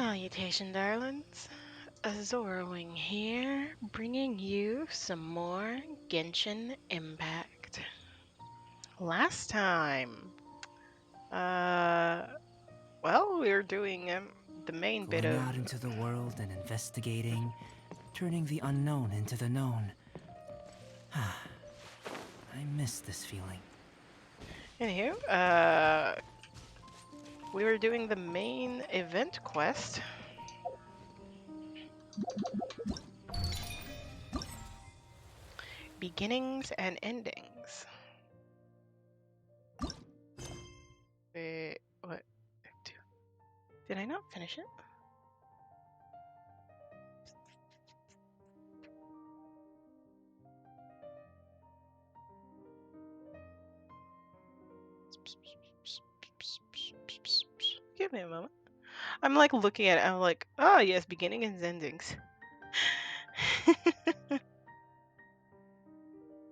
Salutation, darlings. Azorowing here, bringing you some more Genshin Impact. Last time, well, we were doing the main bit Going of. out into the world and investigating, turning the unknown into the known. I miss this feeling. Anywho, we were doing the main event quest. Beginnings and endings. Wait, what? Did I not finish it? Give me a moment. I'm like looking at it, I'm like, oh yes, beginning and endings.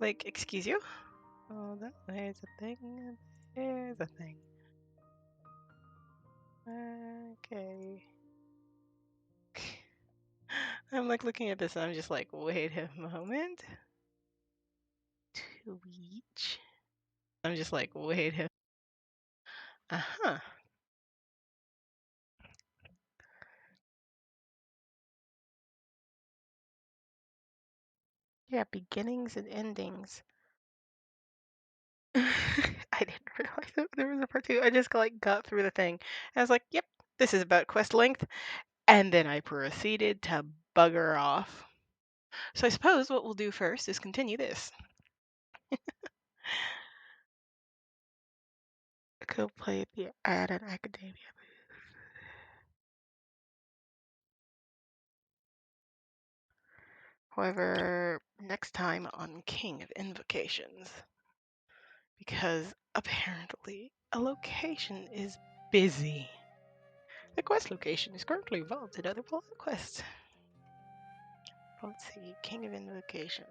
Like, excuse you? Oh, there's a thing. There's a thing. Okay. I'm like looking at this and I'm just like, wait a moment. Tweech. I'm just like, wait a. Uh-huh. Yeah, beginnings and endings. I didn't realize that there was a part two. I just like got through the thing. I was like, yep, this is about quest length. And then I proceeded to bugger off. So I suppose what we'll do first is continue this. Go play the ad at Academia. However, next time on King of Invocations. Because apparently a location is busy. The quest location is currently involved in other quests. Let's see, King of Invocations.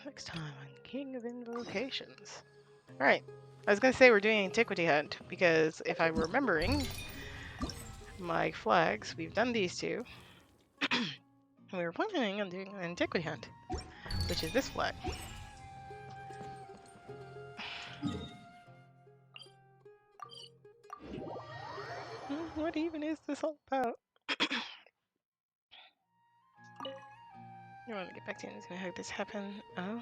Next time on King of Invocations. Alright, I was gonna say we're doing Antiquity Hunt, because if I'm remembering my flags, we've done these two. We were planning on doing an Antiquity Hunt, which is this flag. What even is this all about? You want to get back to it? I hope this happened. Oh.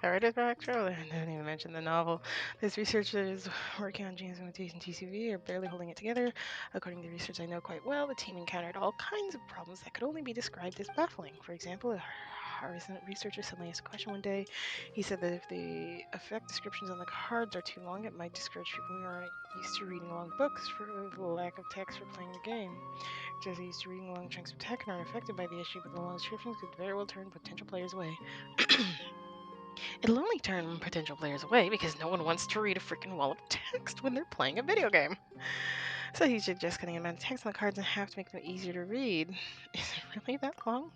Got rid of the actual. I didn't even mention the novel. This researcher is working on genes mutation TCV are barely holding it together. According to the research I know quite well, the team encountered all kinds of problems that could only be described as baffling. For example, our recent researcher suddenly asked a question one day. He said that if the effect descriptions on the cards are too long, it might discourage people who aren't used to reading long books for the lack of text for playing the game. Those used to reading long chunks of text and aren't affected by the issue, but the long descriptions could very well turn potential players away. It'll only turn potential players away because no one wants to read a freaking wall of text when they're playing a video game. So he's just cutting the amount of text on the cards in half to make them easier to read. Is it really that long?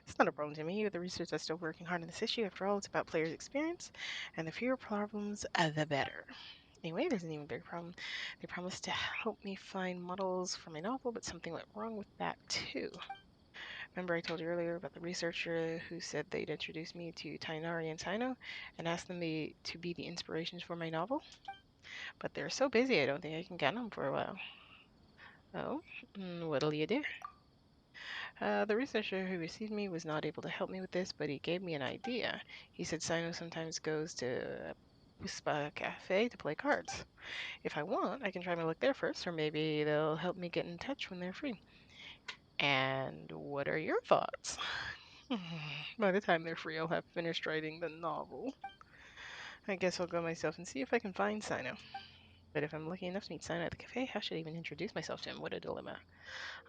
It's not a problem to me. The researchers are still working hard on this issue. After all, it's about players' experience, and the fewer problems, the better. Anyway, there's an even bigger problem. They promised to help me find models for my novel, but something went wrong with that too. Remember I told you earlier about the researcher who said they'd introduce me to Tainari and Sino and asked them to be the inspirations for my novel? But they're so busy I don't think I can get them for a while. Oh, what'll you do? The researcher who received me was not able to help me with this, but he gave me an idea. He said Sino sometimes goes to Puspa Cafe to play cards. If I want, I can try my luck there first, or maybe they'll help me get in touch when they're free. And what are your thoughts? By the time they're free, I'll have finished writing the novel. I guess I'll go myself and see if I can find Sino. But if I'm lucky enough to meet Sino at the cafe, how should I even introduce myself to him? What a dilemma.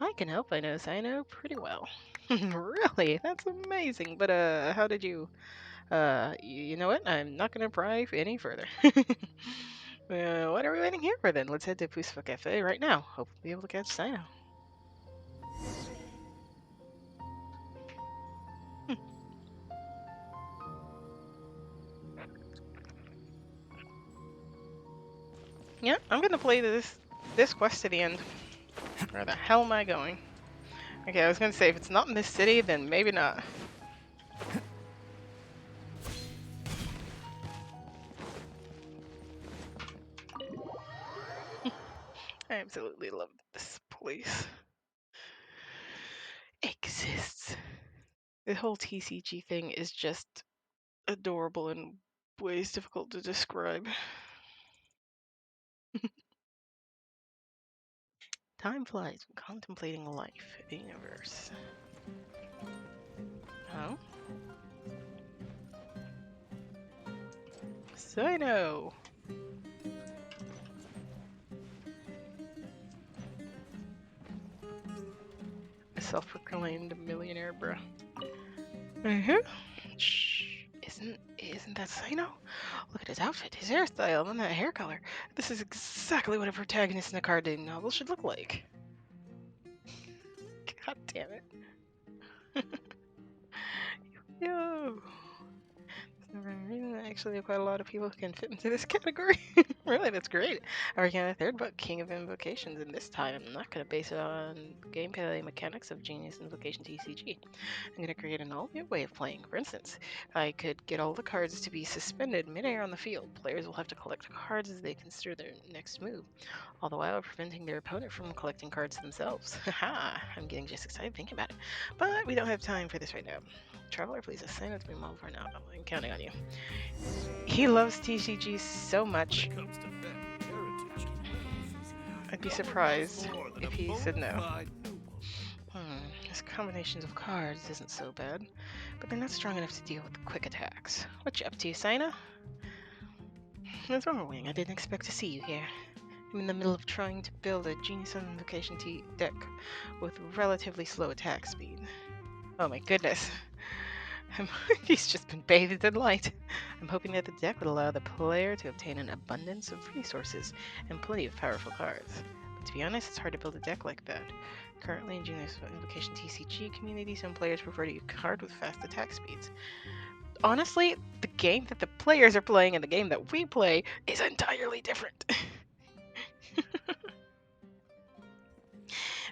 I can help. I know Sino pretty well. Really? That's amazing. But, how did you... you know what? I'm not gonna pry any further. What are we waiting here for then? Let's head to Pusfa Cafe right now. Hope we'll be able to catch Sino. Yeah, I'm gonna play this quest to the end. Where the hell am I going? Okay, I was gonna say, if it's not in this city, then maybe not. I absolutely love this place. Exists. The whole TCG thing is just adorable in ways difficult to describe. Time flies when contemplating life, the universe. Oh? Sino! A self-proclaimed millionaire, bruh. Shh. Isn't that Sino? Look at his outfit, his hairstyle, and that hair color. This is exactly what a protagonist in a card game novel should look like. God damn it. Yo! Actually, quite a lot of people can fit into this category. Really, that's great. I'm working on a third book, King of Invocations, and this time I'm not going to base it on gameplay mechanics of Genius Invocation TCG. I'm going to create an all-new way of playing. For instance, I could get all the cards to be suspended midair on the field. Players will have to collect cards as they consider their next move, all the while preventing their opponent from collecting cards themselves. Haha, I'm getting just excited thinking about it. But we don't have time for this right now. Traveler, please assign it to me model for now. I'm counting on you. He loves TCG so much. I'd be surprised if he said no. His combinations of cards isn't so bad, but they're not strong enough to deal with quick attacks. What you up to, Sina? What's wrong, Wing? I didn't expect to see you here. I'm in the middle of trying to build a Genius Invocation deck with relatively slow attack speed. Oh my goodness. He's just been bathed in light. I'm hoping that the deck would allow the player to obtain an abundance of resources and plenty of powerful cards. But to be honest, it's hard to build a deck like that. Currently in Genius Invocation TCG community, some players prefer to use cards with fast attack speeds. Honestly, the game that the players are playing and the game that we play is entirely different. At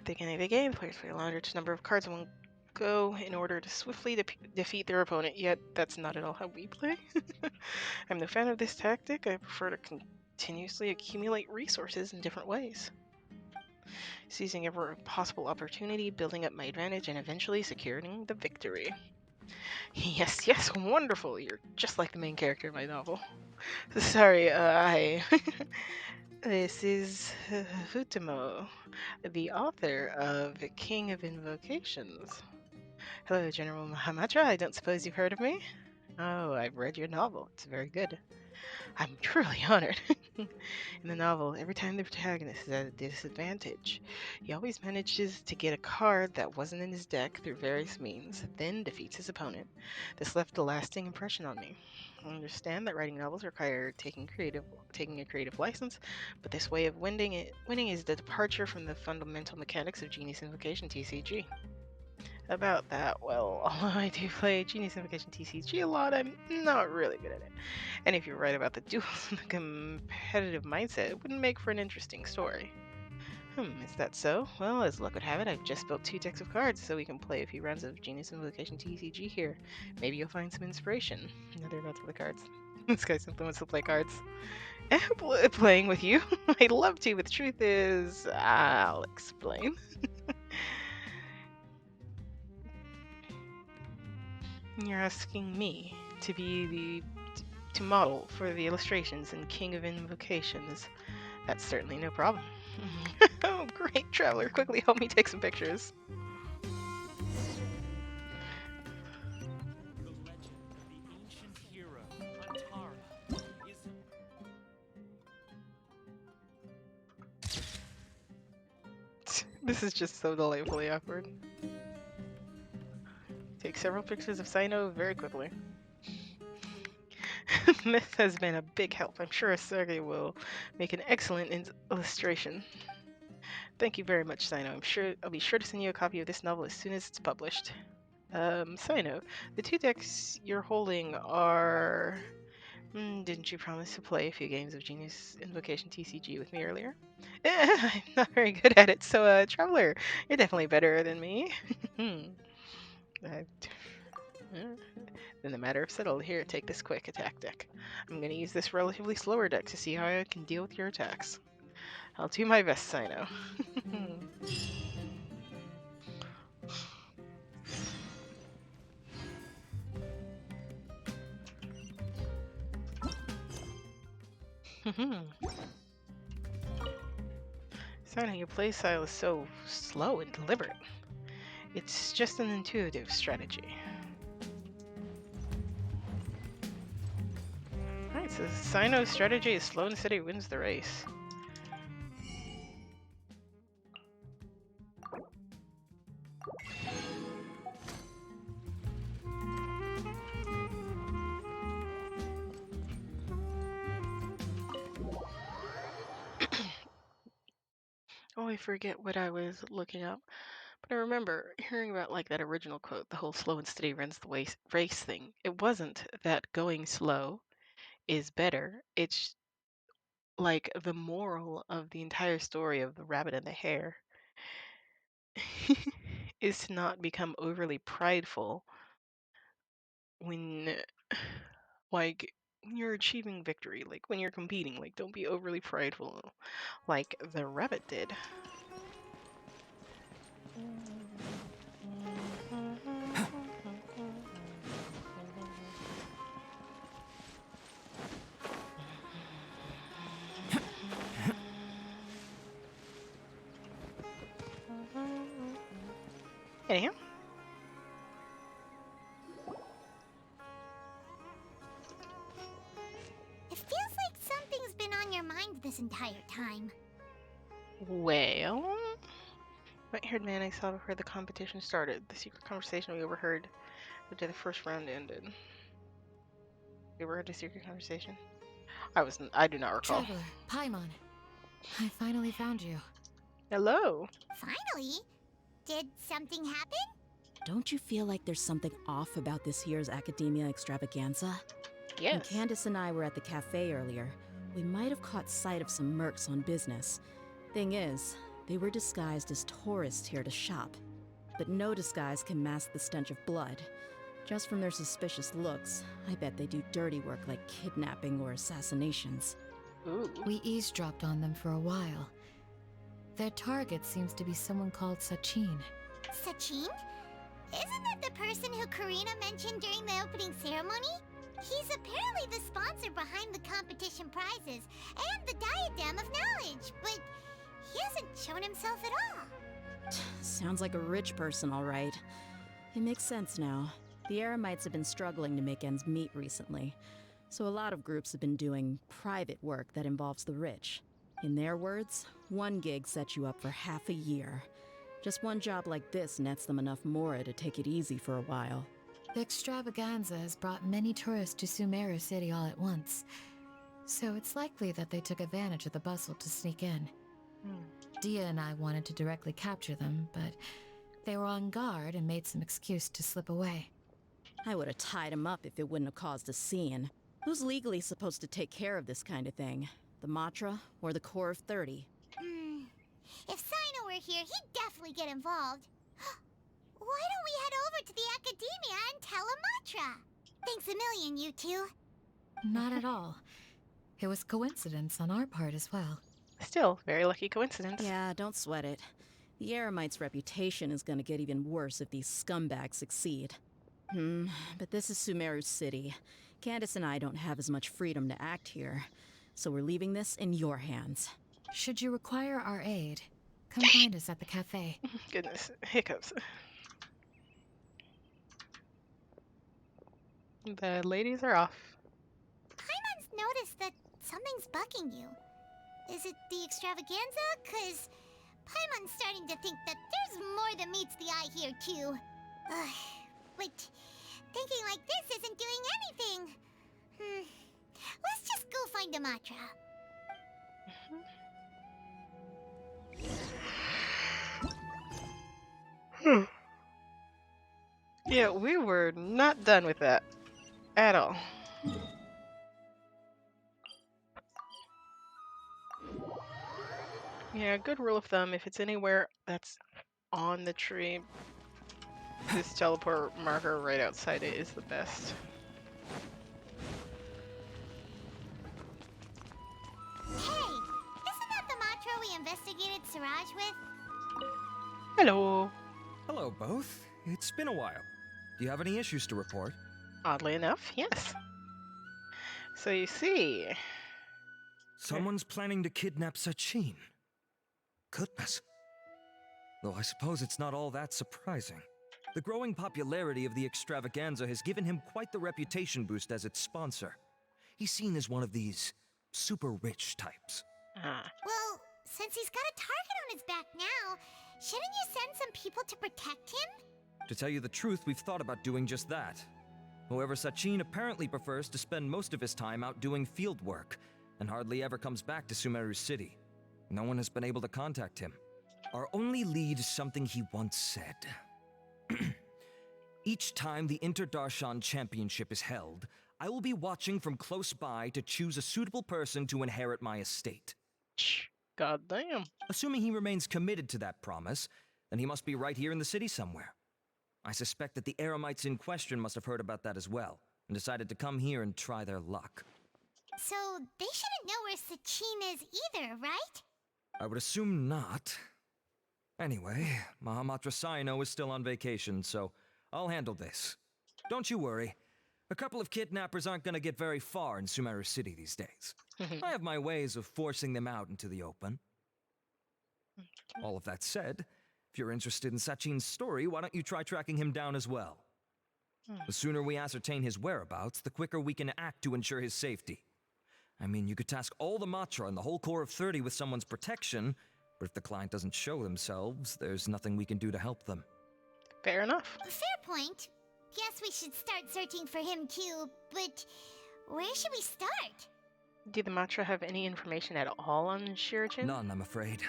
the beginning of the game, players play a large number of cards in one go in order to swiftly defeat their opponent, yet that's not at all how we play. I'm no fan of this tactic. I prefer to continuously accumulate resources in different ways, seizing every possible opportunity, building up my advantage, and eventually securing the victory. Yes, yes, wonderful. You're just like the main character in my novel. Sorry, This is Futomo, the author of King of Invocations. Hello, General Mahamatra. I don't suppose you've heard of me? Oh, I've read your novel. It's very good. I'm truly honored. In the novel, every time the protagonist is at a disadvantage, he always manages to get a card that wasn't in his deck through various means, then defeats his opponent. This left a lasting impression on me. I understand that writing novels require taking a creative license, but this way of winning is the departure from the fundamental mechanics of Genius Invocation TCG. About that, well, although I do play Genius Invocation TCG a lot, I'm not really good at it. And if you're right about the duels and the competitive mindset, it wouldn't make for an interesting story. Is that so? Well, as luck would have it, I've just built 2 decks of cards so we can play a few rounds of Genius Invocation TCG here. Maybe you'll find some inspiration. Another about the cards. This guy simply wants to play cards. Playing with you? I'd love to, but the truth is, I'll explain. You're asking me to be to model for the illustrations in King of Invocations. That's certainly no problem. Oh, great, Traveler. Quickly help me take some pictures. The legend of the ancient hero, Antara, is... This is just so delightfully awkward. Take several pictures of Sino very quickly. This has been a big help. I'm sure Sergey will make an excellent illustration. Thank you very much, Sino. I'll be sure to send you a copy of this novel as soon as it's published. Sino, the 2 decks you're holding are Didn't you promise to play a few games of Genius Invocation TCG with me earlier? I'm not very good at it, so Traveler, you're definitely better than me. Uh, Then the matter of settled. Here, take this quick attack deck. I'm gonna use this relatively slower deck to see how I can deal with your attacks. I'll do my best, Sino. Sino, your playstyle is so slow and deliberate. It's just an intuitive strategy. Alright, so Sino's strategy is slow and steady wins the race. Oh, I forget what I was looking up. But I remember hearing about like that original quote, the whole slow and steady runs the race thing. It wasn't that going slow is better. It's like the moral of the entire story of the rabbit and the hare is to not become overly prideful when like when you're achieving victory, like when you're competing, like don't be overly prideful like the rabbit did. Anyhow. It feels like something's been on your mind this entire time. Well, white-haired man I saw before the competition started. The secret conversation we overheard after the first round ended. You overheard a secret conversation? I do not recall. Traveler, Paimon, I finally found you. Hello. Finally? Did something happen? Don't you feel like there's something off about this year's Academia Extravaganza? When Yes. Candace and I were at the cafe earlier, we might have caught sight of some mercs on business. Thing is, they were disguised as tourists here to shop. But no disguise can mask the stench of blood. Just from their suspicious looks, I bet they do dirty work like kidnapping or assassinations. Ooh. We eavesdropped on them for a while. Their target seems to be someone called Sachin. Sachin? Isn't that the person who Karina mentioned during the opening ceremony? He's apparently the sponsor behind the competition prizes and the Diadem of Knowledge, but he hasn't shown himself at all. Sounds like a rich person, all right. It makes sense now. The Eremites have been struggling to make ends meet recently, so a lot of groups have been doing private work that involves the rich. In their words, one gig sets you up for half a year. Just one job like this nets them enough mora to take it easy for a while. The extravaganza has brought many tourists to Sumeru City all at once, so it's likely that they took advantage of the bustle to sneak in. Dia and I wanted to directly capture them, but they were on guard and made some excuse to slip away. I would have tied him up if it wouldn't have caused a scene. Who's legally supposed to take care of this kind of thing? The Matra or the Core of 30? If Sino were here, he'd definitely get involved. Why don't we head over to the Academia and tell Amatra? Thanks a million, you two. Not at all. It was coincidence on our part as well. Still, very lucky coincidence. Yeah, don't sweat it. The Eremites' reputation is gonna get even worse if these scumbags succeed. But this is Sumeru City. Candace and I don't have as much freedom to act here, so we're leaving this in your hands. Should you require our aid, come find us at the cafe. Goodness, hiccups. The ladies are off. Paimon's noticed that something's bugging you. Is it the extravaganza? 'Cause Paimon's starting to think that there's more than meets the eye here, too. But thinking like this isn't doing anything. Let's just go find Amatra. Yeah, we were not done with that at all. Yeah, good rule of thumb, if it's anywhere that's on the tree, this teleport marker right outside it is the best. Hey, isn't that the mantra we investigated Siraj with? Hello. Hello, both. It's been a while. Do you have any issues to report? Oddly enough, yes. So you see... Someone's planning to kidnap Sachin. Goodness. Though I suppose it's not all that surprising. The growing popularity of the extravaganza has given him quite the reputation boost as its sponsor. He's seen as one of these super rich types. Well, since he's got a target on his back now, shouldn't you send some people to protect him? To tell you the truth, we've thought about doing just that. However, Sachin apparently prefers to spend most of his time out doing field work, and hardly ever comes back to Sumeru City. No one has been able to contact him. Our only lead is something he once said. Each time the Inter-Darshan Championship is held, I will be watching from close by to choose a suitable person to inherit my estate. God damn. Assuming he remains committed to that promise, then he must be right here in the city somewhere. I suspect that the Eremites in question must have heard about that as well, and decided to come here and try their luck. So they shouldn't know where Sachin is either, right? I would assume not. Anyway, Mahamatra Saino is still on vacation, so I'll handle this. Don't you worry. A couple of kidnappers aren't gonna get very far in Sumeru City these days. I have my ways of forcing them out into the open. All of that said, if you're interested in Sachin's story, why don't you try tracking him down as well? The sooner we ascertain his whereabouts, the quicker we can act to ensure his safety. I mean, you could task all the Matra and the whole Corps of 30 with someone's protection, but if the client doesn't show themselves, there's nothing we can do to help them. Fair enough. Fair point. Guess we should start searching for him too, but where should we start? Do the Matra have any information at all on Shirajin? None, I'm afraid.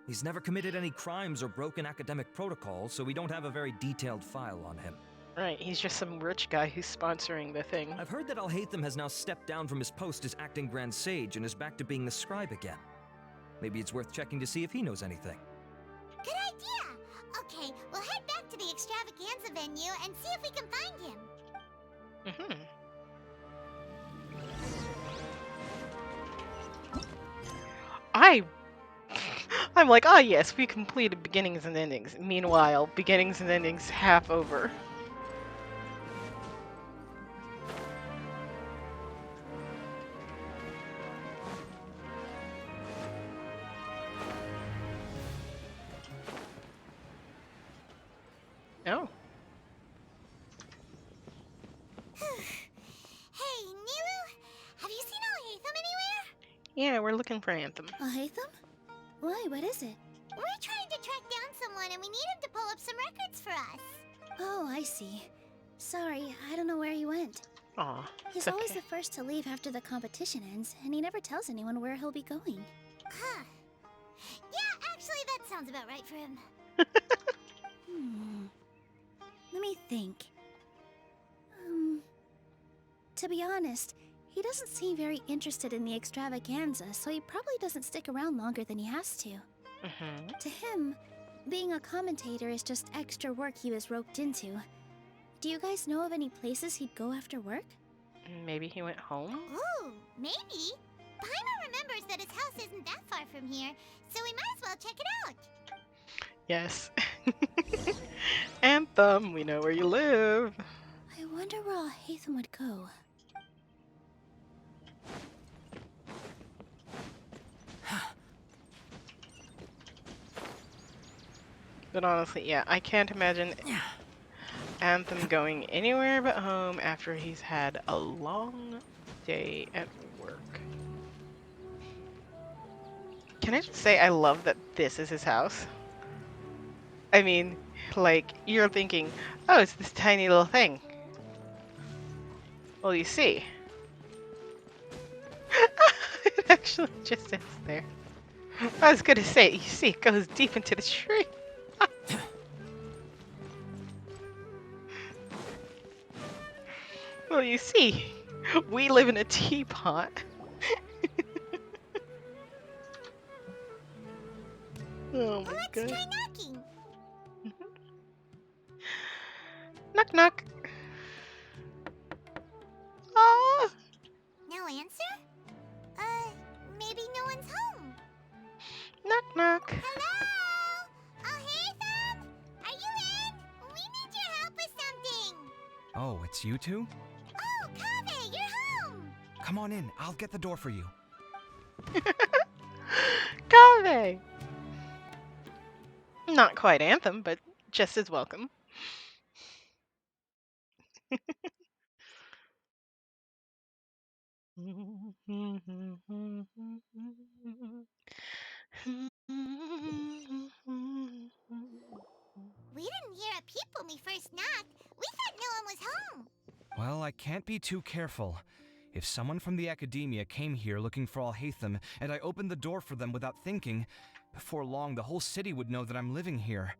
He's never committed any crimes or broken academic protocol, so we don't have a very detailed file on him. Right, he's just some rich guy who's sponsoring the thing. I've heard that Alhaitham has now stepped down from his post as acting Grand Sage and is back to being the scribe again. Maybe it's worth checking to see if he knows anything. Good idea! Okay, we'll head back to the extravaganza venue and see if we can find him. I'm like, ah yes, we completed beginnings and endings. Meanwhile, beginnings and endings half over. Oh. Hey, Nilu, have you seen Alhaitham anywhere? Yeah, we're looking for Anthem. Alhaitham? Why, what is it? We're trying to track down someone and we need him to pull up some records for us. Oh, I see. Sorry, I don't know where he went. Aw, He's it's always okay. the first to leave after the competition ends, and he never tells anyone where he'll be going. Huh. Yeah, actually, that sounds about right for him. Let me think. To be honest, he doesn't seem very interested in the extravaganza, so he probably doesn't stick around longer than he has to. To him, being a commentator is just extra work he was roped into. Do you guys know of any places he'd go after work? Maybe he went home? Ooh, maybe. Paimon remembers that his house isn't that far from here, so we might as well check it out. Yes. Anthem, we know where you live. I wonder where Alhaitham would go. But honestly, yeah, I can't imagine Anthem going anywhere but home after he's had a long day at work. Can I just say I love that this is his house? I mean, like, you're thinking, oh, it's this tiny little thing. Well, you see. It actually just sits there. I was gonna say, you see, it goes deep into the tree. Well, you see, we live in a teapot. Oh my Let's god. try knocking. Knock knock. Oh, No answer? Maybe no one's home. knock knock. Hello? Oh, Haytham? Are you in? We need your help with something. Oh, it's you two? Oh, Kaveh, you're home. Come on in, I'll get the door for you. Kaveh. Not quite Anthem, but just as welcome. We didn't hear a peep when we first knocked. We thought no one was home. Well, I can't be too careful. If someone from the academia came here looking for Alhaitham, and I opened the door for them without thinking, before long the whole city would know that I'm living here.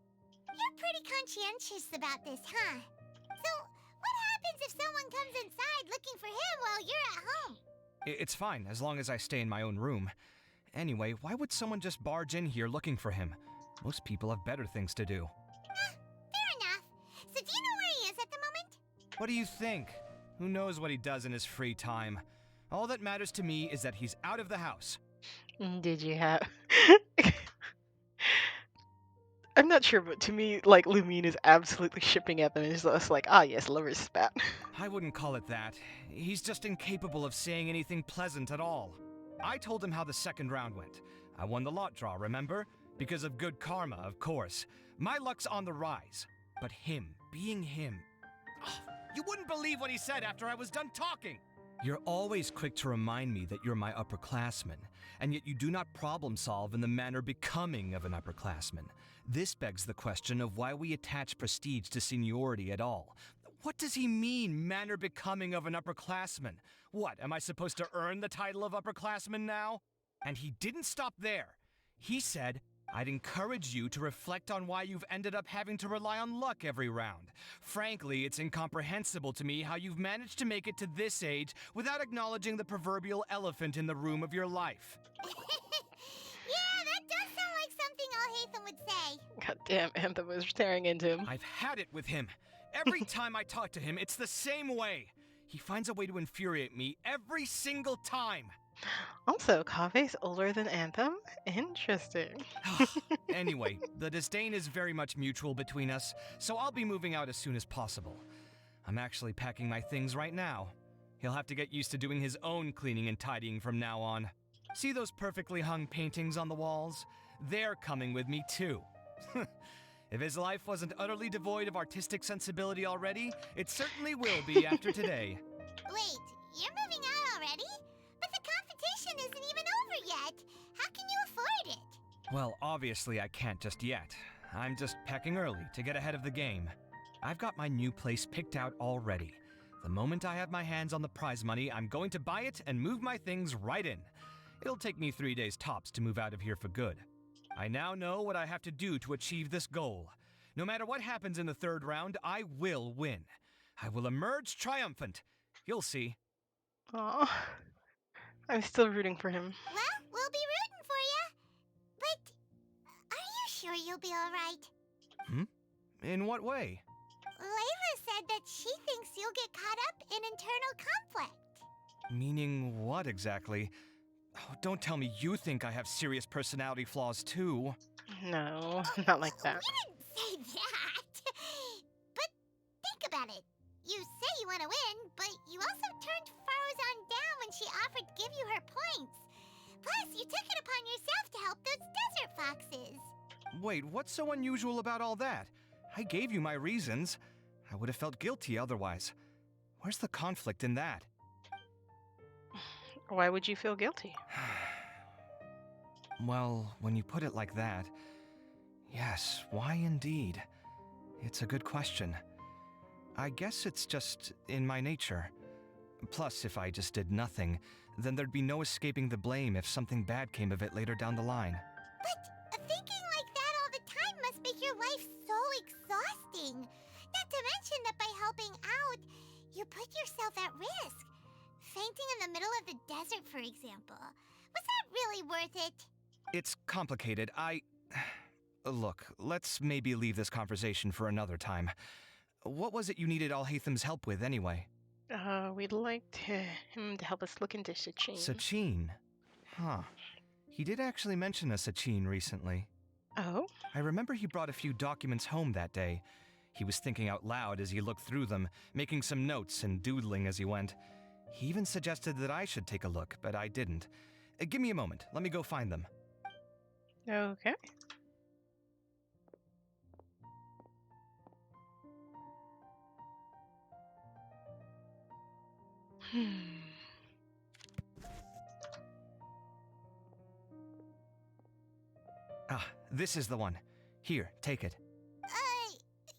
You're pretty conscientious about this, huh? So, what happens if someone comes inside looking for him while you're at home? It's fine, as long as I stay in my own room. Anyway, why would someone just barge in here looking for him? Most people have better things to do. Fair enough. So, do you know where he is at the moment? What do you think? Who knows what he does in his free time? All that matters to me is that he's out of the house. Did you have? I'm not sure, but to me, like Lumine is absolutely shipping at them. It's just like, ah, yes, lover's spat. I wouldn't call it that. He's just incapable of saying anything pleasant at all. I told him how the second round went. I won the lot draw, remember? Because of good karma, of course. My luck's on the rise. But him, being him... Oh, you wouldn't believe what he said after I was done talking! You're always quick to remind me that you're my upperclassman, and yet you do not problem solve in the manner becoming of an upperclassman. This begs the question of why we attach prestige to seniority at all. What does he mean, manner becoming of an upperclassman? What, am I supposed to earn the title of upperclassman now? And he didn't stop there. He said, I'd encourage you to reflect on why you've ended up having to rely on luck every round. Frankly, it's incomprehensible to me how you've managed to make it to this age without acknowledging the proverbial elephant in the room of your life. Yeah, that does sound like something Alhaitham would say. God damn, Anthem was staring into him. I've had it with him. Every time I talk to him, it's the same way. He finds a way to infuriate me every single time. Also, Kave's older than Anthem? Interesting. Anyway, the disdain is very much mutual between us, so I'll be moving out as soon as possible. I'm actually packing my things right now. He'll have to get used to doing his own cleaning and tidying from now on. See those perfectly hung paintings on the walls? They're coming with me too. If his life wasn't utterly devoid of artistic sensibility already, it certainly will be after today. Wait, you're moving out already? But the competition isn't even over yet. How can you afford it? Well, obviously I can't just yet. I'm just packing early to get ahead of the game. I've got my new place picked out already. The moment I have my hands on the prize money, I'm going to buy it and move my things right in. It'll take me 3 days tops to move out of here for good. I now know what I have to do to achieve this goal. No matter what happens in the third round, I will win. I will emerge triumphant. You'll see. Aw. I'm still rooting for him. Well, we'll be rooting for you. But are you sure you'll be alright? In what way? Layla said that she thinks you'll get caught up in internal conflict. Meaning what exactly? Oh, don't tell me you think I have serious personality flaws too. No, not like that. We didn't say that. But think about it. You say you want to win, but you also turned Farozan down when she offered to give you her points. Plus, you took it upon yourself to help those desert foxes. Wait, what's so unusual about all that? I gave you my reasons. I would have felt guilty otherwise. Where's the conflict in that? Why would you feel guilty? Well, when you put it like that, yes, why indeed? It's a good question. I guess it's just in my nature. Plus, if I just did nothing, then there'd be no escaping the blame if something bad came of it later down the line. But thinking like that all the time must make your life so exhausting. Not to mention that by helping out, you put yourself at risk. Fainting in the middle of the desert, for example. Was that really worth it? It's complicated. Look, let's maybe leave this conversation for another time. What was it you needed Alhatham's help with, anyway? We'd like him to help us look into Sachin. Sachin? Huh. He did actually mention a Sachin recently. Oh? I remember he brought a few documents home that day. He was thinking out loud as he looked through them, making some notes and doodling as he went. He even suggested that I should take a look, but I didn't. Give me a moment. Let me go find them. Okay. Ah, this is the one. Here, take it.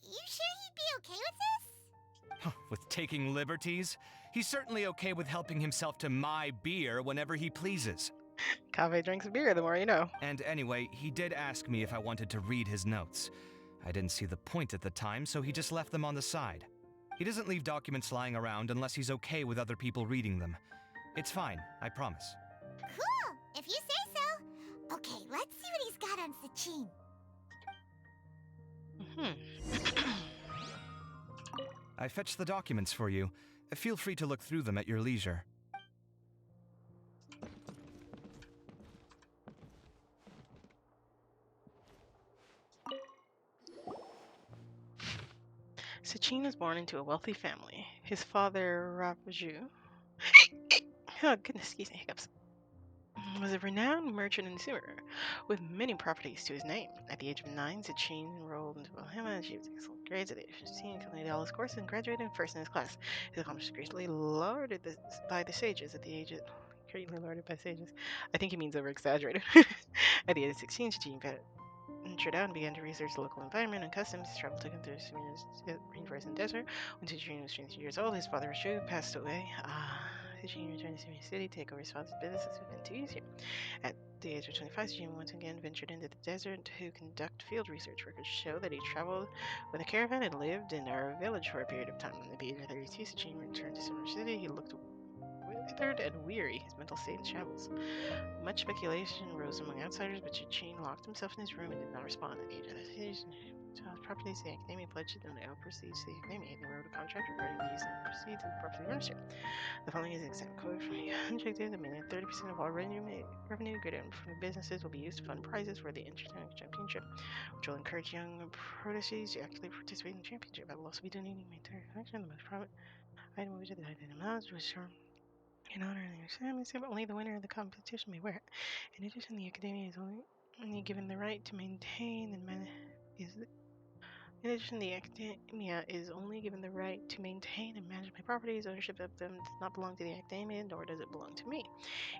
You sure he'd be okay with this? With taking liberties? He's certainly okay with helping himself to my beer whenever he pleases. Kaveh drinks beer, the more you know. And anyway, he did ask me if I wanted to read his notes. I didn't see the point at the time, so he just left them on the side. He doesn't leave documents lying around unless he's okay with other people reading them. It's fine, I promise. Cool, if you say so. Okay, let's see what he's got on Sachin. I fetched the documents for you. Feel free to look through them at your leisure. Sachin was born into a wealthy family. His father, Raju, oh goodness, excuse me, hiccups, was a renowned merchant and sewer with many properties to his name. At the age of 9, Sachin enrolled into Bahama, achieved excellent grades at the age of 15, completed all his courses, and graduated first in his class. His accomplishments greatly lauded by the sages at the age of... Greatly lauded by sages. I think he means over-exaggerated. At the age of 16, Sachin ventured out and began to research the local environment and customs. His travel took him through the rainforest and desert. When Sachin was 23 years old, his father, Raju, passed away. Sachin returned to Sumir City to take over his father's business within 2 years. At the age of 25, Sachin once again ventured into the desert to conduct field research. Records show that he traveled with a caravan and lived in our village for a period of time. At the age of 32, Sachin returned to Sumir City. He looked withered and weary, his mental state in shambles. Much speculation rose among outsiders, but Sachin locked himself in his room and did not respond. At the age of 30, properties, the Academy pledged them to proceeds to the Academy, and they wrote a contract regarding the use of the proceeds and property ownership. The following is an example quote from the contract: "The minimum 30% of all revenue generated from businesses will be used to fund prizes for the Internet Championship, which will encourage young prodigies to actively participate in the championship. I will also be donating my entire collection, the most profit item which is the item amounts, which are in honor of the ceremony, but only the winner of the competition may wear it. In addition, the Academy is only given the right to maintain and manage. In addition, the Academia is only given the right to maintain and manage my properties. Ownership of them does not belong to the Academia, nor does it belong to me.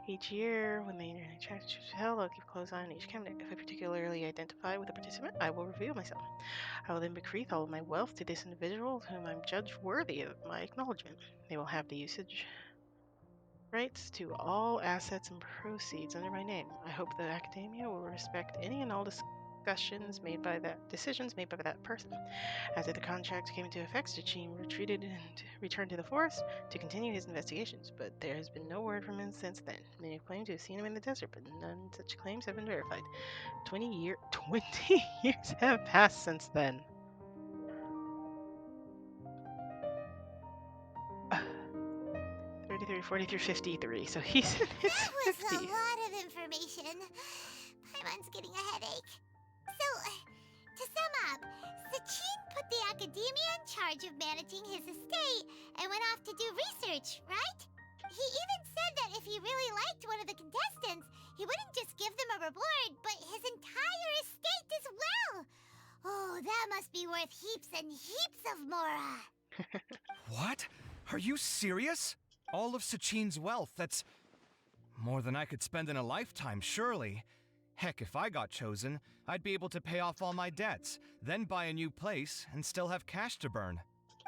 Each year, when the Internet Championship is held, I'll keep a close eye on each candidate. If I particularly identify with a participant, I will reveal myself. I will then bequeath all of my wealth to this individual, whom I'm judged worthy of my acknowledgement. They will have the usage rights to all assets and proceeds under my name. I hope the Academia will respect any and all decisions made by that person." After the contract came into effect, Sachin retreated and returned to the forest to continue his investigations, but there has been no word from him since then. Many have claimed to have seen him in the desert, but none such claims have been verified. 20 years have passed since then. 33, 43, 53. So he's in his That was 50s. a lot of information. Paimon's getting a headache. So, to sum up, Sachin put the Academia in charge of managing his estate and went off to do research, right? He even said that if he really liked one of the contestants, he wouldn't just give them a reward, but his entire estate as well. Oh, that must be worth heaps and heaps of mora. What? Are you serious? All of Sachin's wealth, that's more than I could spend in a lifetime, surely. Heck, if I got chosen, I'd be able to pay off all my debts, then buy a new place, and still have cash to burn.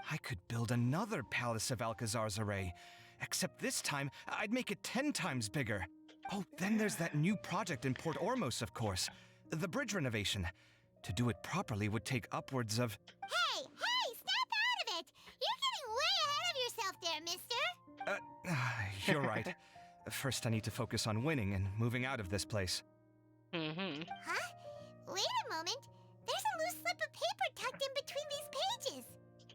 I could build another Palace of Alcazar's Array, except this time, I'd make it 10 times bigger. Oh, then there's that new project in Port Ormos, of course. The bridge renovation. To do it properly would take upwards of... Hey, snap out of it! You're getting way ahead of yourself there, mister! You're right. First, I need to focus on winning and moving out of this place. Mm-hmm. Huh? Wait a moment. There's a loose slip of paper tucked in between these pages.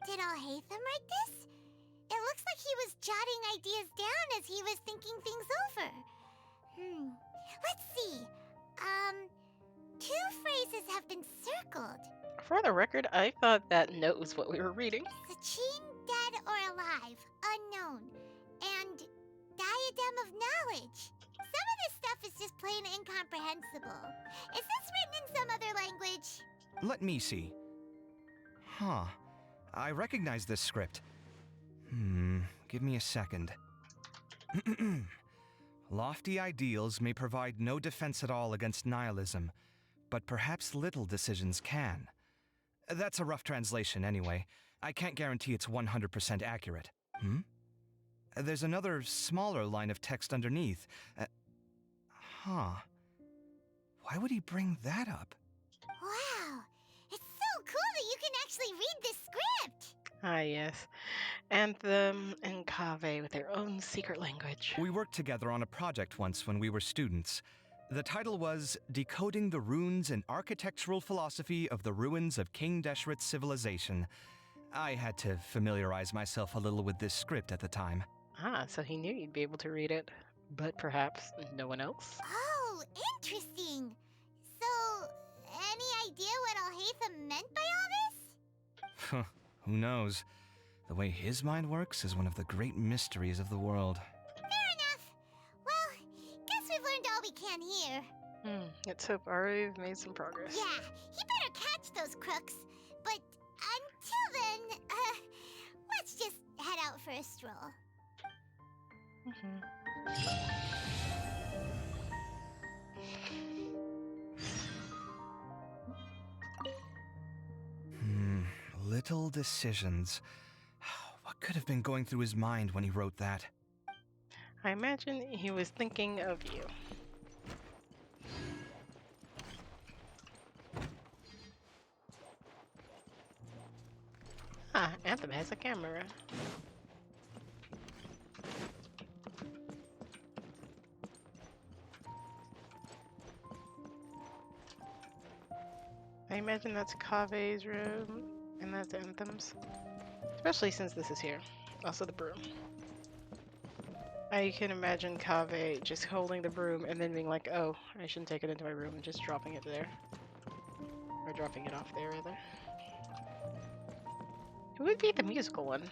Did Alhaitham write this? It looks like he was jotting ideas down as he was thinking things over. Let's see. Two phrases have been circled. For the record, I thought that note was what we were reading. Sachin, dead or alive, unknown. And diadem of knowledge. Some of this stuff is just plain incomprehensible. Is this written in some other language? Let me see. Huh. I recognize this script. Give me a second. Lofty ideals may provide no defense at all against nihilism, but perhaps little decisions can. That's a rough translation anyway. I can't guarantee it's 100% accurate. There's another smaller line of text underneath. Why would he bring that up? Wow, it's so cool that you can actually read this script! Ah, yes. Anthem and Kave with their own secret language. We worked together on a project once when we were students. The title was Decoding the Runes and Architectural Philosophy of the Ruins of King Deshret's Civilization. I had to familiarize myself a little with this script at the time. Ah, so he knew you'd be able to read it, but perhaps no one else? Oh, interesting. So, any idea what Alhaitham meant by all this? Who knows? The way his mind works is one of the great mysteries of the world. Fair enough. Well, guess we've learned all we can here. Let's hope Aru've made some progress. Yeah, he better catch those crooks. But until then, let's just head out for a stroll. Little decisions. What could have been going through his mind when he wrote that? I imagine he was thinking of you. Ah, Anthem has a camera. I imagine that's Kave's room, and that's Anthem's. Especially since this is here. Also the broom. I can imagine Kave just holding the broom and then being like, oh, I shouldn't take it into my room, and just dropping it there. Or dropping it off there, rather. Who would be the musical one?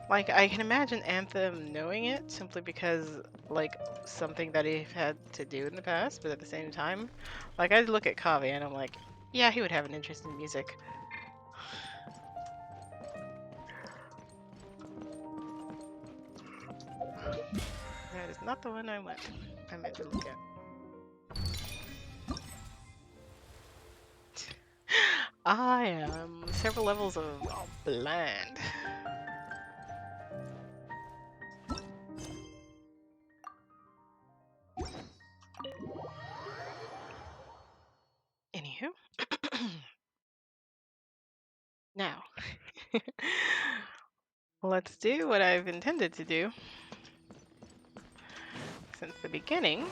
Like, I can imagine Anthem knowing it simply because, like, something that he had to do in the past, but at the same time, like, I look at Kave and I'm like, yeah, he would have an interest in music. That is not the one I meant to look at. I am several levels of bland. Anywho. Now. Let's do what I've intended to do since the beginning,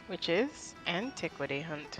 which is Antiquity hunt.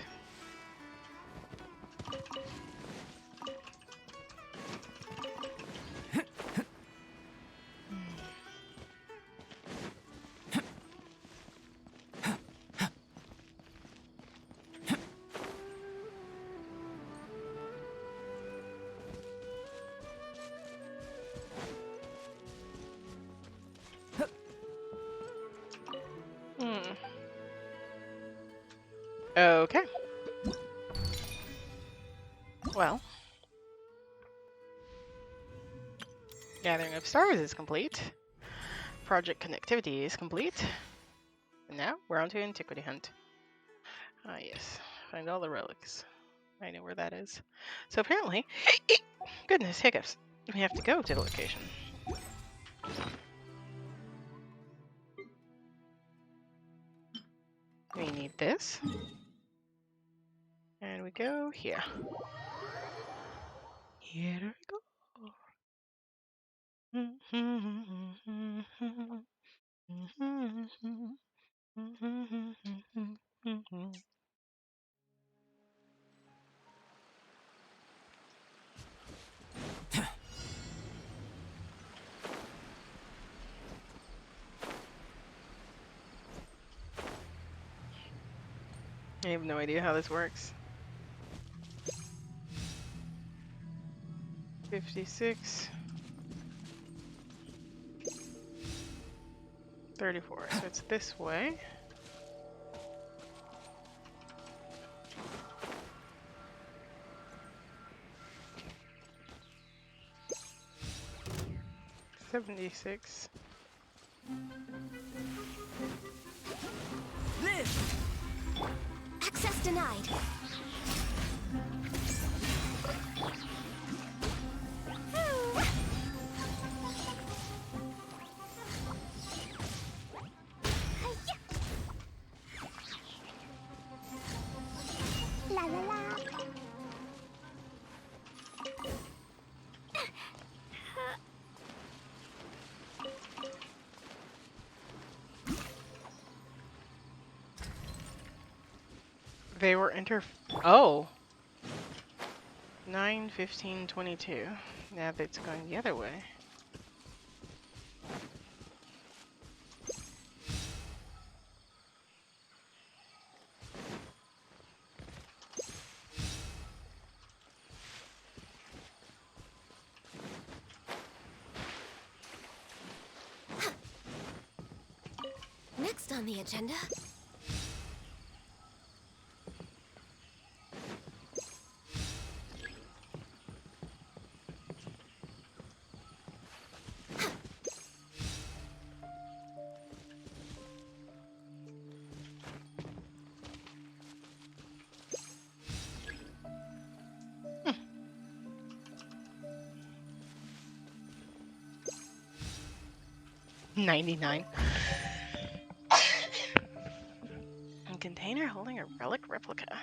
Okay. Well, gathering of stars is complete. Project connectivity is complete. And now we're on to Antiquity hunt. Ah, yes. Find all the relics. I know where that is. So apparently, goodness, hiccups. We have to go to the location. We need this. And we go here. Here we go. I have no idea how this works. 56. 34. So it's this way. $76. Live! Access denied. La la la. They were Oh! 9, 15, 22. Now that's going the other way. Next on the agenda. $99. A container holding a relic replica.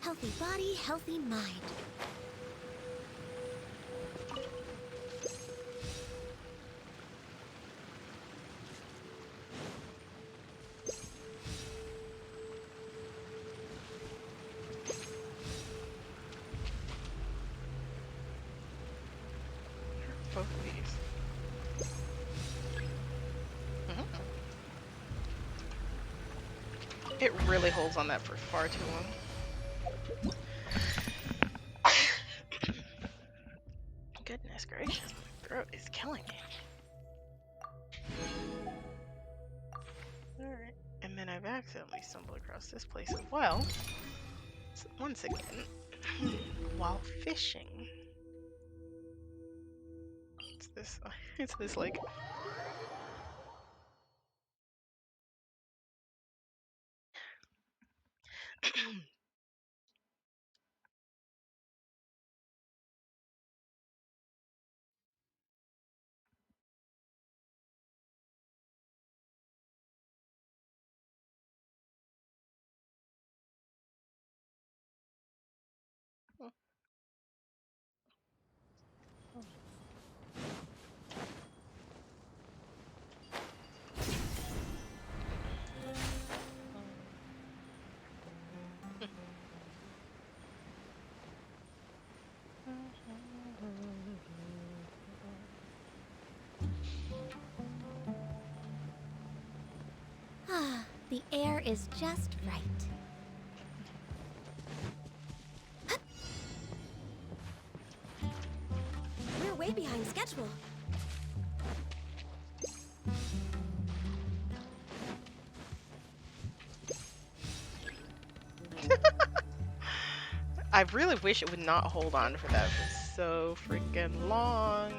Healthy body, healthy mind. Both of these. It really holds on that for far too long. Goodness gracious, my throat is killing me. Alright, and then I've accidentally stumbled across this place as well. So once again, while fishing. It's this like... Ah, the air is just right. We're way behind schedule. I really wish it would not hold on for that for so freaking long.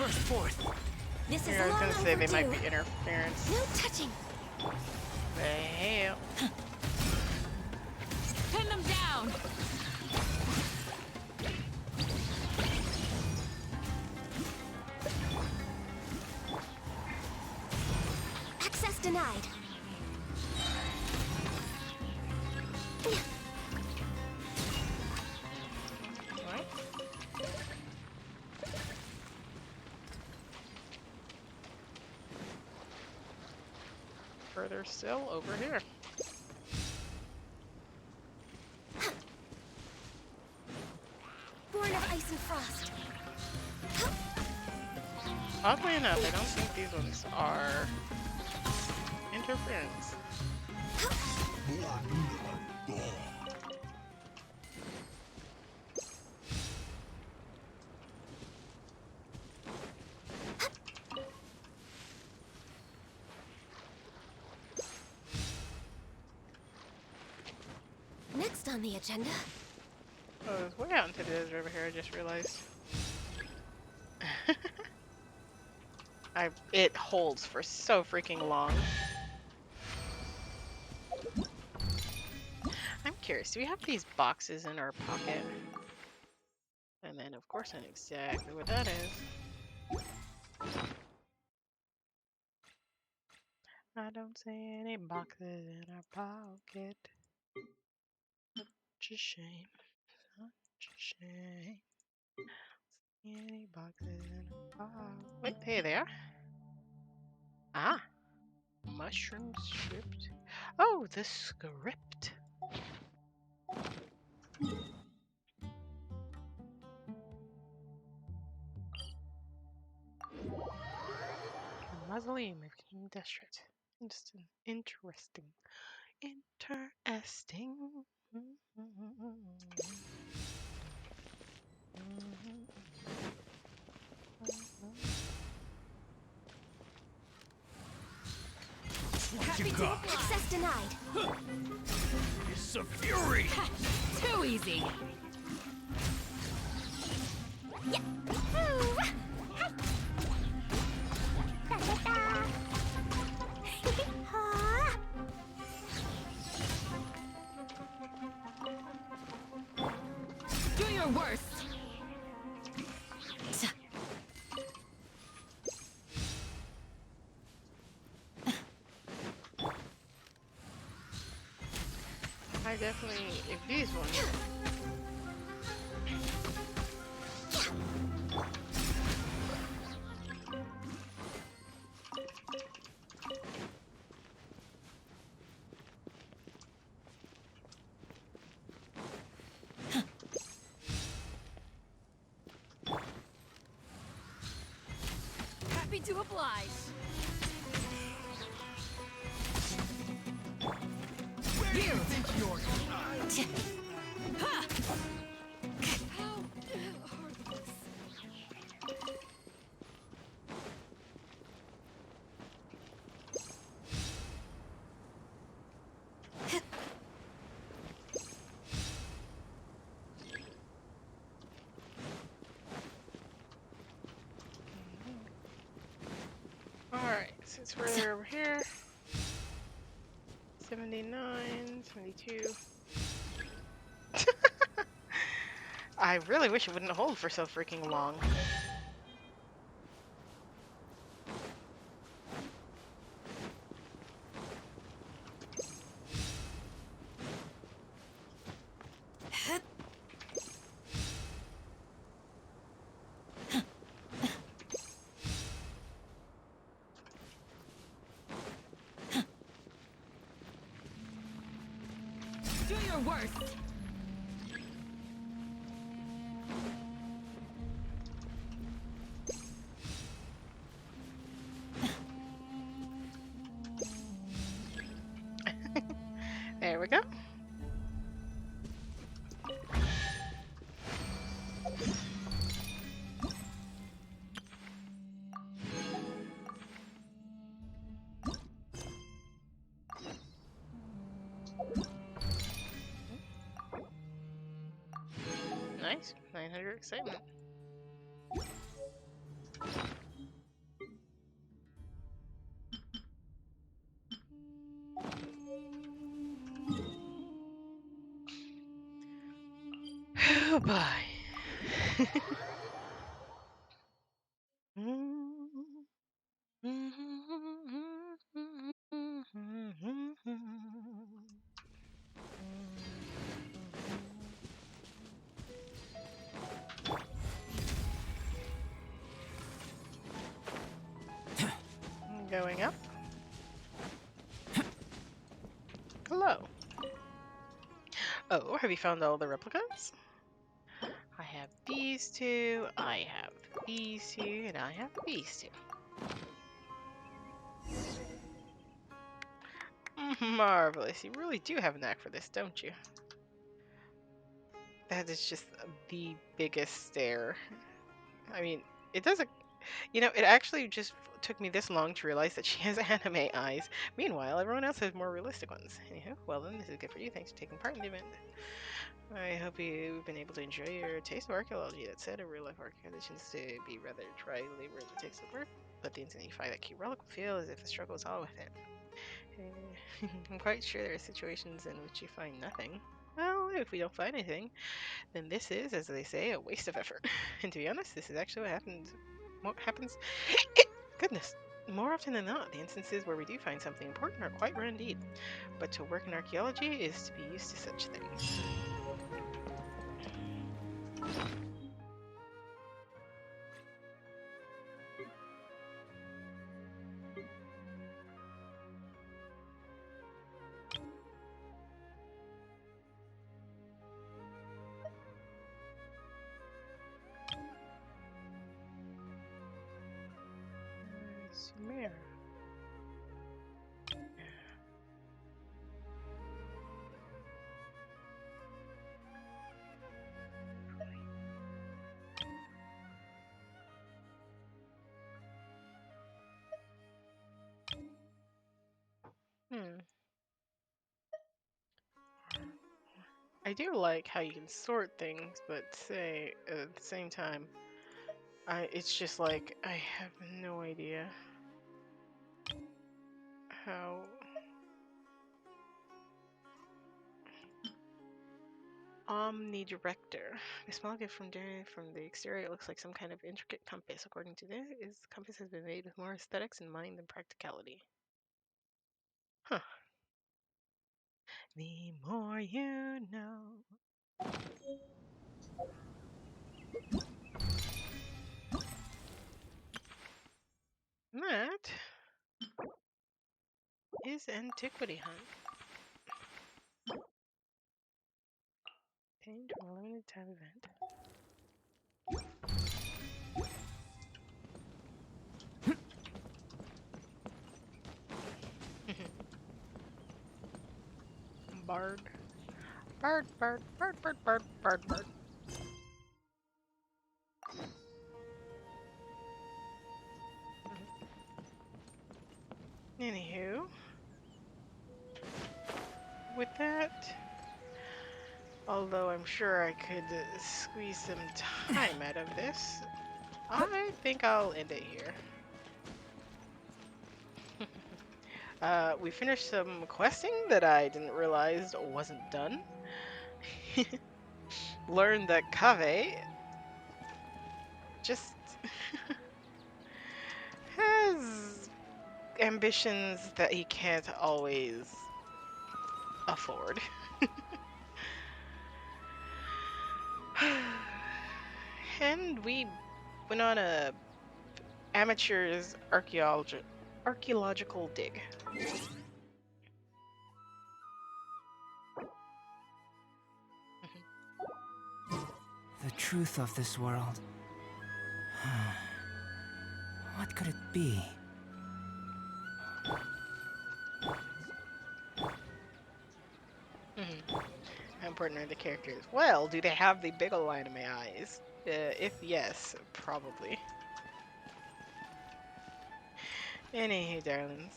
burst forth. This is Yeah, I was long gonna say they might overdue. be interference. No touching. The hell? Pin them down! Access denied. What? Further still over here. Born of ice and frost. Oddly enough, I don't think these ones are interference. Next on the agenda. Oh, it's way out into the desert over here, I just realized. It holds for so freaking long. I'm curious, do we have these boxes in our pocket? And then, of course, I know exactly what that is. I don't see any boxes in our pocket. Such a shame. Such a shame. Any boxes in our pocket. Wait, hey there. Ah. Mushroom script. Oh, the script. A mausoleum of King District. Interesting. Interesting. What you got? Access denied. It's a fury! Too easy! Do your worst! I definitely, if these ones. Happy to oblige! Where do you think you're going? Ha! Alright, since we're over here. 79, 72. I really wish it wouldn't hold for so freaking long. Do your worst! There we go. Nice. 900 excitement. Oh boy. Going up. Hello. Oh, have you found all the replicas? I have these two, I have these two, and I have these two. Marvelous. You really do have a knack for this, don't you? That is just the biggest stare. I mean, it doesn't... You know, it actually just took me this long to realize that she has anime eyes. Meanwhile, everyone else has more realistic ones. Anywho, well then, this is good for you. Thanks for taking part in the event. I hope you've been able to enjoy your taste of archaeology. That said, a real-life archaeology tends to be rather dry labor that takes the work, but the instant you find that key relic will feel as if the struggle is all with it. I'm quite sure there are situations in which you find nothing. Well, if we don't find anything, then this is, as they say, a waste of effort. And to be honest, this is actually what happens goodness, more often than not, the instances where we do find something important are quite rare indeed. But to work in archaeology is to be used to such things. Sumer. I do like how you can sort things, but say at the same time, it's just like I have no idea how. Omnidirector. A small gift from the exterior. It looks like some kind of intricate compass. According to this, the compass has been made with more aesthetics in mind than practicality. Huh. The more you know. That is Antiquity Hunt. Obtained from a limited time event. Bard. Bard, bard, bard, bard, bard, bard, bard. Anywho, with that, although I'm sure I could squeeze some time out of this, I think I'll end it here. We finished some questing that I didn't realize wasn't done. Learned that Kave just has ambitions that he can't always afford. And we went on a amateur's archaeological dig. The truth of this world. What could it be? How important are the characters? Well, do they have the big ol' anime eyes? If yes, probably. Anywho, darlings.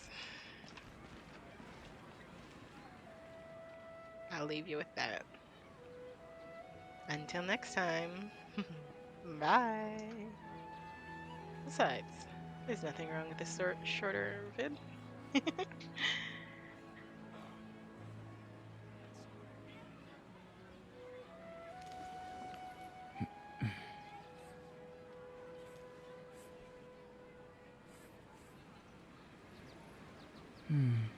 I'll leave you with that. Until next time. Bye. Besides, There's nothing wrong with this shorter vid. Hmm.